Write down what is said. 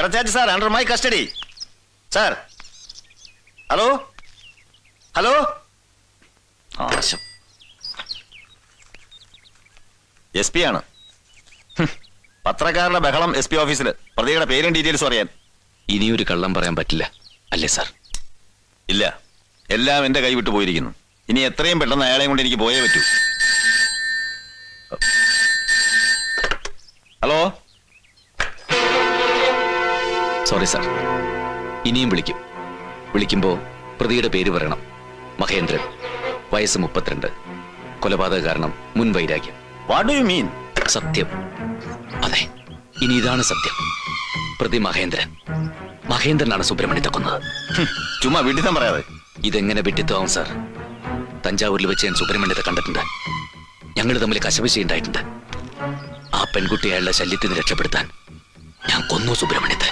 കിടച്ചാച്ചി sir under my custody. Sir hello hello. S P ആണ്. പത്രക്കാരുടെ ബഹളം എസ് പി ഓഫീസിൽ. പ്രതിയുടെ പേരും ഡീറ്റെയിൽസും അറിയാൻ. ഇനിയൊരു കള്ളം പറയാൻ പറ്റില്ല അല്ലേ സാർ? ഇല്ല, എല്ലാം എന്റെ കൈ വിട്ടു പോയിരിക്കുന്നു. ഇനി എത്രയും പെട്ടെന്ന് അയാളെയും കൊണ്ട് എനിക്ക് പോയേ പറ്റൂ. ഹലോ. സോറി സാർ, ഇനിയും വിളിക്കുമ്പോ പ്രതിയുടെ പേര് പറയണം. മഹേന്ദ്രൻ, വയസ്സ് 32, കൊലപാതക കാരണം മുൻ വൈരാഗ്യം. What do you mean? സത്യം. അതെ, ഇനി ഇതാണ് സത്യം. പ്രതി മഹേന്ദ്രനാണ് സുബ്രഹ്മണ്യത്തെ കൊന്നത്. ചുമ്മാ വിഡിത്തം പറയാതെ. ഇതെങ്ങനെ വിഡിത്തമാവും സാർ? തഞ്ചാവൂരിൽ വെച്ച് ഞാൻ സുബ്രഹ്മണ്യത്തെ കണ്ടിട്ടുണ്ട്. ഞങ്ങൾ തമ്മിൽ കശപിശയുണ്ടായിട്ടുണ്ട്. ആ പെൺകുട്ടി അയാളുടെ ശല്യത്തിൽ നിന്ന് രക്ഷപ്പെടുത്താൻ ഞാൻ കൊന്നു സുബ്രഹ്മണ്യത്തെ.